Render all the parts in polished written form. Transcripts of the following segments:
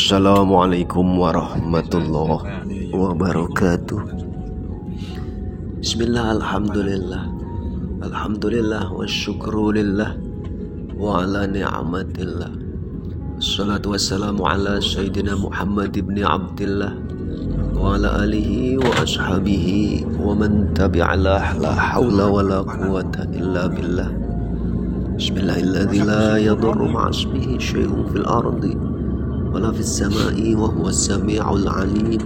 Assalamualaikum warahmatullahi wabarakatuh. Bismillah, alhamdulillah. Alhamdulillah wa syukrulillah wa ala ni'matillah. Assalatu wassalamu ala Sayyidina Muhammad ibn Abdillah wa ala alihi wa ashabihi wa man tabi'alah. La hawla wa la quwata illa billah. Bismillahilladzi la yadurru ma'asmihi syai'un fil ardi wala fis sama'i wa huwas sami'ul 'alim.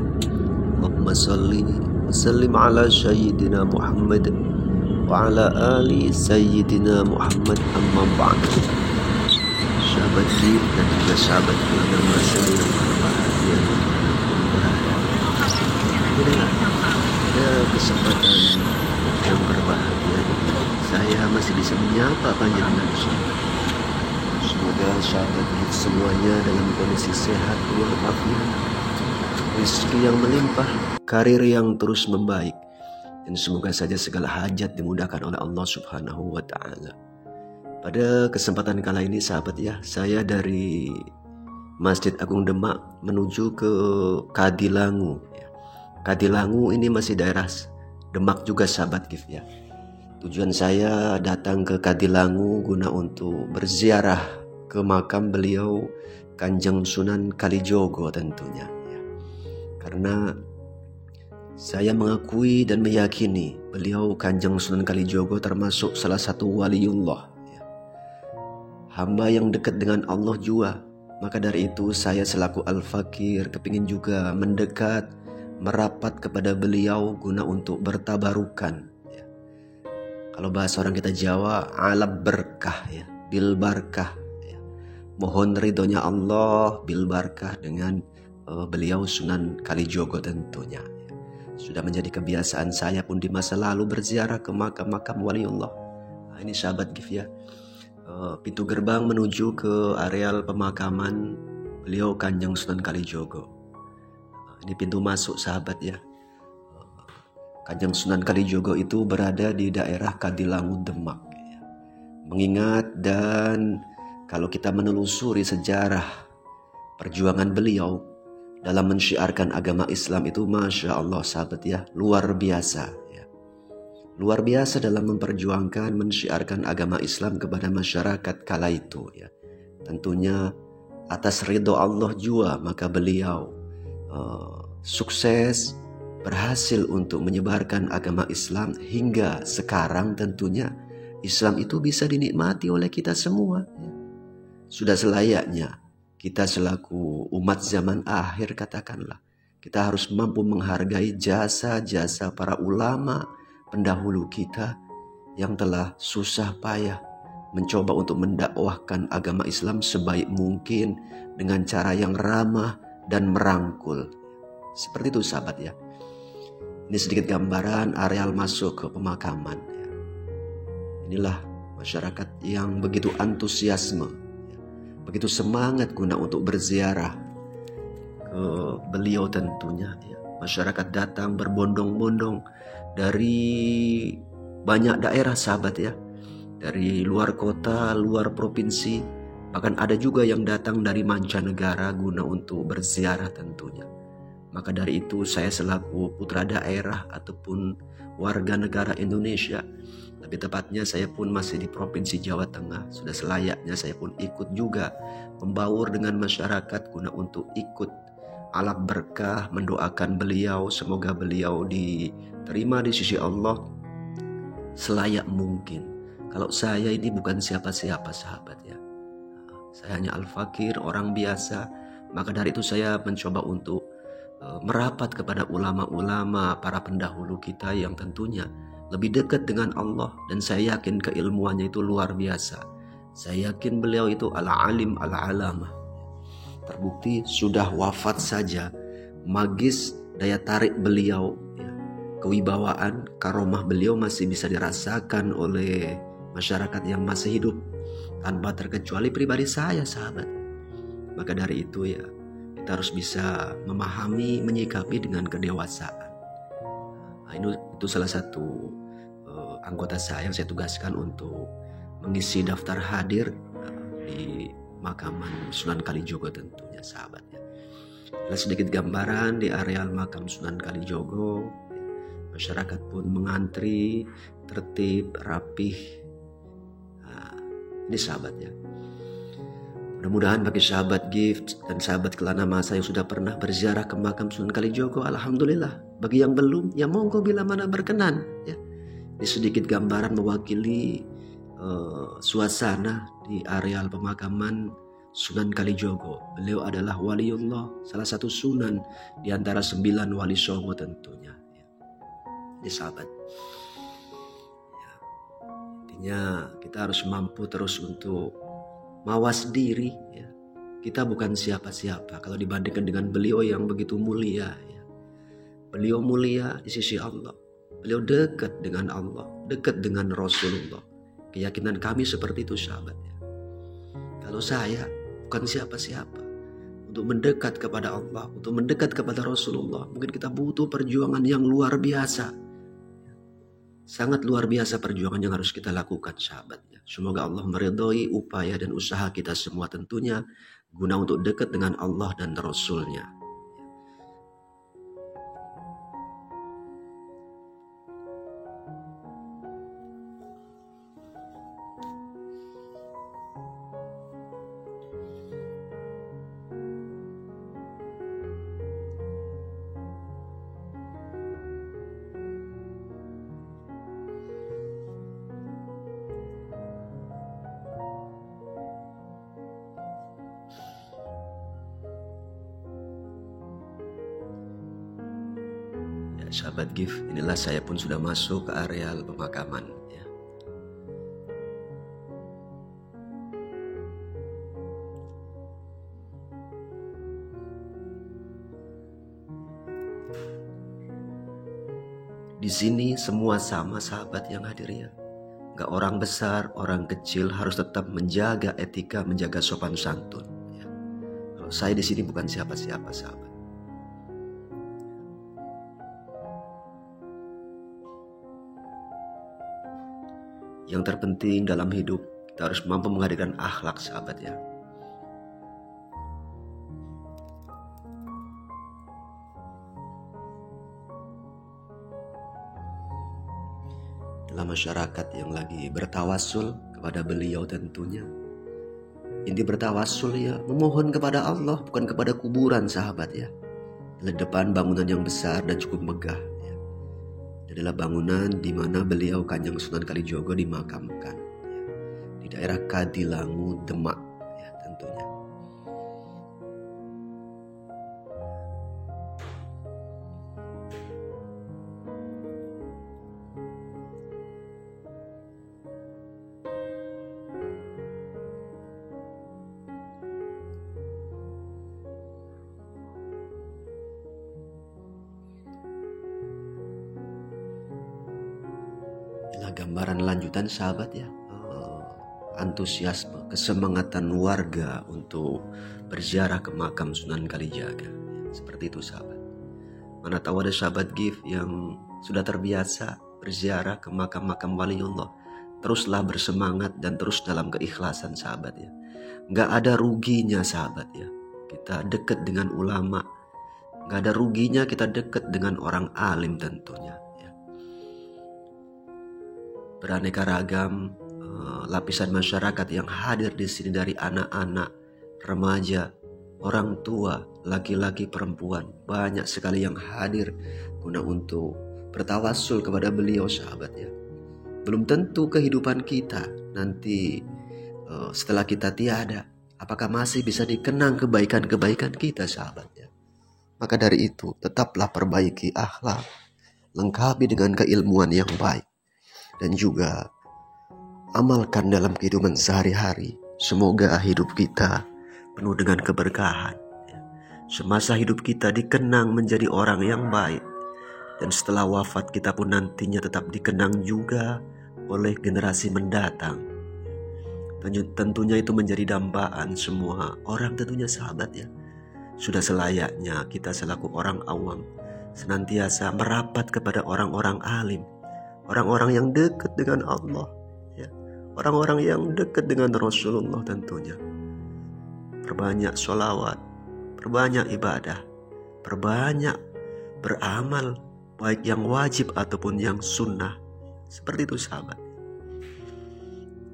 Allahumma shalli wa sallim ala sayyidina Muhammad wa ala ali sayyidina Muhammad, amma ba'd. Sahabat kita dan juga sahabat keluarga masa yang berbahagia, pada kesempatan yang berbahagia ini saya masih bisa menyapa panjenengan semua. Semoga sahabat kita semuanya dalam kondisi sehat walafiat, rezeki yang melimpah, karir yang terus membaik, dan semoga saja segala hajat dimudahkan oleh Allah Subhanahu wa Ta'ala. Pada kesempatan kali ini sahabat ya, saya dari Masjid Agung Demak menuju ke Kadilangu. Kadilangu ini masih daerah Demak juga sahabat Gif ya. Tujuan saya datang ke Kadilangu guna untuk berziarah ke makam beliau Kanjeng Sunan Kalijogo tentunya ya. Karena saya mengakui dan meyakini beliau Kanjeng Sunan Kalijogo termasuk salah satu waliullah ya. Hamba yang dekat dengan Allah juga. Maka dari itu saya selaku Al-Fakir kepingin juga mendekat, merapat kepada beliau guna untuk bertabarukan ya. Kalau bahasa orang kita Jawa, alab berkah ya, bil barkah ya. Mohon ridhonya Allah bil barkah dengan beliau Sunan Kalijogo tentunya ya. Sudah menjadi kebiasaan saya pun di masa lalu berziarah ke makam-makam waliullah. Nah, ini sahabat Gif ya, pintu gerbang menuju ke areal pemakaman beliau Kanjeng Sunan Kalijogo. Ini pintu masuk sahabat ya. Kanjeng Sunan Kalijogo itu berada di daerah Kadilangu Demak ya. Mengingat dan kalau kita menelusuri sejarah perjuangan beliau dalam mensyiarkan agama Islam itu, Masya Allah sahabat ya, luar biasa ya. Luar biasa dalam memperjuangkan mensyiarkan agama Islam kepada masyarakat kala itu ya. Tentunya atas ridho Allah juga maka beliau sukses berhasil untuk menyebarkan agama Islam hingga sekarang. Tentunya Islam itu bisa dinikmati oleh kita semua ya. Sudah selayaknya kita selaku umat zaman akhir katakanlah, kita harus mampu menghargai jasa-jasa para ulama pendahulu kita yang telah susah payah mencoba untuk mendakwahkan agama Islam sebaik mungkin dengan cara yang ramah dan merangkul. Seperti itu sahabat ya. Ini sedikit gambaran areal masuk ke pemakaman ya. Inilah masyarakat yang begitu antusiasme ya, begitu semangat guna untuk berziarah ke beliau tentunya ya. Masyarakat datang berbondong-bondong dari banyak daerah sahabat ya, dari luar kota, luar provinsi, bahkan ada juga yang datang dari mancanegara guna untuk berziarah tentunya. Maka dari itu saya selaku putra daerah ataupun warga negara Indonesia, lebih tepatnya saya pun masih di Provinsi Jawa Tengah, sudah selayaknya saya pun ikut juga membaur dengan masyarakat guna untuk ikut alap berkah, mendoakan beliau semoga beliau diterima di sisi Allah selayak mungkin. Kalau saya ini bukan siapa-siapa sahabat ya, saya hanya Al-Fakir, orang biasa. Maka dari itu saya mencoba untuk merapat kepada ulama-ulama para pendahulu kita yang tentunya lebih dekat dengan Allah, dan saya yakin keilmuannya itu luar biasa. Saya yakin beliau itu al-alim al-alamah. Terbukti sudah wafat saja magis daya tarik beliau ya, kewibawaan karomah beliau masih bisa dirasakan oleh masyarakat yang masih hidup tanpa terkecuali pribadi saya sahabat. Maka dari itu ya, kita harus bisa memahami, menyikapi dengan kedewasaan. Nah, itu salah satu anggota saya yang saya tugaskan untuk mengisi daftar hadir di makaman Sunan Kalijogo tentunya sahabatnya. Ada sedikit gambaran di areal makam Sunan Kalijogo. Masyarakat pun mengantri, tertib, rapih. Nah, ini sahabat ya. Mudah-mudahan bagi sahabat Gift dan sahabat Kelana Masa yang sudah pernah berziarah ke makam Sunan Kalijogo, alhamdulillah. Bagi yang belum, ya monggo bila mana berkenan. Ya. Ini sedikit gambaran mewakili suasana di areal pemakaman Sunan Kalijogo. Beliau adalah waliullah, salah satu sunan di antara 9 wali songo tentunya. Ya. Ini sahabat. Ya. Intinya kita harus mampu terus untuk mawas diri. Ya. Kita bukan siapa-siapa kalau dibandingkan dengan beliau yang begitu mulia. Ya. Beliau mulia di sisi Allah. Beliau dekat dengan Allah, dekat dengan Rasulullah. Keyakinan kami seperti itu sahabat. Ya. Kalau saya bukan siapa-siapa untuk mendekat kepada Allah, untuk mendekat kepada Rasulullah, mungkin kita butuh perjuangan yang luar biasa. Sangat luar biasa perjuangan yang harus kita lakukan sahabatnya. Semoga Allah meridhai upaya dan usaha kita semua tentunya guna untuk dekat dengan Allah dan Rasulnya. Sahabat Gift, inilah saya pun sudah masuk ke areal pemakaman. Ya. Di sini semua sama sahabat yang hadir ya. Gak orang besar, orang kecil harus tetap menjaga etika, menjaga sopan santun. Ya. Kalau saya di sini bukan siapa-siapa sahabat. Yang terpenting dalam hidup, kita harus mampu menghadirkan akhlak sahabat ya. Dalam masyarakat yang lagi bertawasul kepada beliau tentunya. Inti bertawasul ya, memohon kepada Allah, bukan kepada kuburan sahabat ya. Di depan bangunan yang besar dan cukup megah. Adalah bangunan di mana beliau Kanjeng Sunan Kalijogo dimakamkan ya, di daerah Kadilangu, Demak ya tentunya. Gambaran lanjutan sahabat ya, antusiasme, kesemangatan warga untuk berziarah ke makam Sunan Kalijaga. Seperti itu sahabat. Mana tahu ada sahabat Gift yang sudah terbiasa berziarah ke makam-makam waliullah. Teruslah bersemangat dan terus dalam keikhlasan sahabat ya. Nggak ada ruginya sahabat ya. Kita dekat dengan ulama. Nggak ada ruginya kita dekat dengan orang alim tentunya. Beraneka ragam lapisan masyarakat yang hadir di sini dari anak-anak, remaja, orang tua, laki-laki, perempuan. Banyak sekali yang hadir guna untuk bertawasul kepada beliau sahabat ya. Belum tentu kehidupan kita nanti setelah kita tiada, apakah masih bisa dikenang kebaikan-kebaikan kita sahabat ya. Maka dari itu tetaplah perbaiki akhlak, lengkapi dengan keilmuan yang baik. Dan juga amalkan dalam kehidupan sehari-hari. Semoga hidup kita penuh dengan keberkahan. Semasa hidup kita dikenang menjadi orang yang baik. Dan setelah wafat kita pun nantinya tetap dikenang juga oleh generasi mendatang. Tentunya itu menjadi dambaan semua orang tentunya sahabat ya. Sudah selayaknya kita selaku orang awam senantiasa merapat kepada orang-orang alim. Orang-orang yang dekat dengan Allah ya. Orang-orang yang dekat dengan Rasulullah tentunya. Perbanyak sholawat, perbanyak ibadah, perbanyak beramal, baik yang wajib ataupun yang sunnah. Seperti itu sahabat.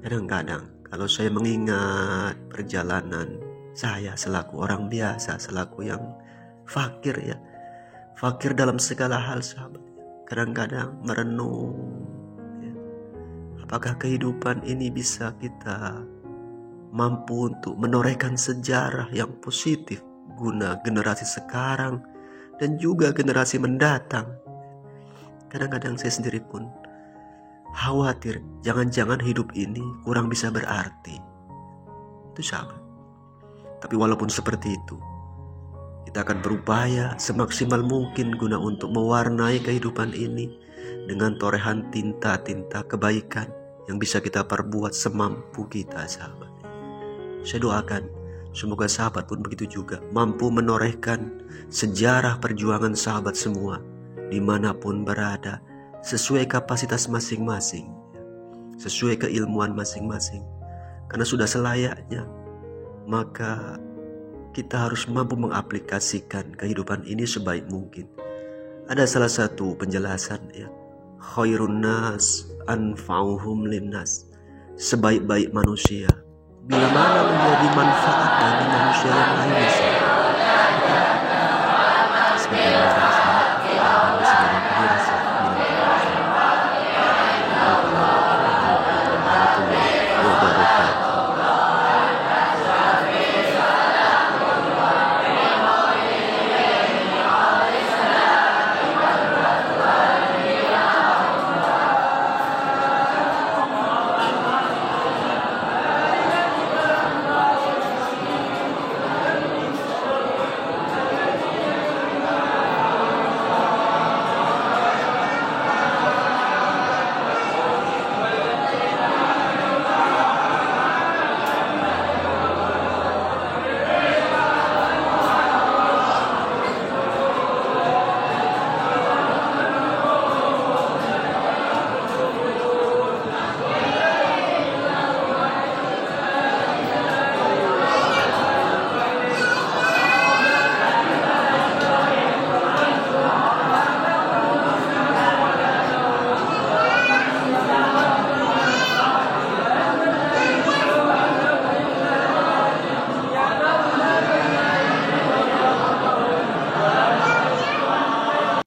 Kadang-kadang kalau saya mengingat perjalanan saya selaku orang biasa, selaku yang fakir ya, fakir dalam segala hal sahabat, kadang-kadang merenung ya, apakah kehidupan ini bisa kita mampu untuk menorehkan sejarah yang positif guna generasi sekarang dan juga generasi mendatang. Kadang-kadang saya sendiri pun khawatir jangan-jangan hidup ini kurang bisa berarti. Itu sahabat. Tapi walaupun seperti itu, kita akan berupaya semaksimal mungkin guna untuk mewarnai kehidupan ini dengan torehan tinta-tinta kebaikan yang bisa kita perbuat semampu kita sahabat. Saya doakan semoga sahabat pun begitu juga, mampu menorehkan sejarah perjuangan sahabat semua dimanapun berada, sesuai kapasitas masing-masing, sesuai keilmuan masing-masing. Karena sudah selayaknya, maka kita harus mampu mengaplikasikan kehidupan ini sebaik mungkin. Ada salah satu penjelasan ya, khairun nas anfa'uhum linnas, sebaik-baik manusia bila mana menjadi manfaat bagi manusia yang lain.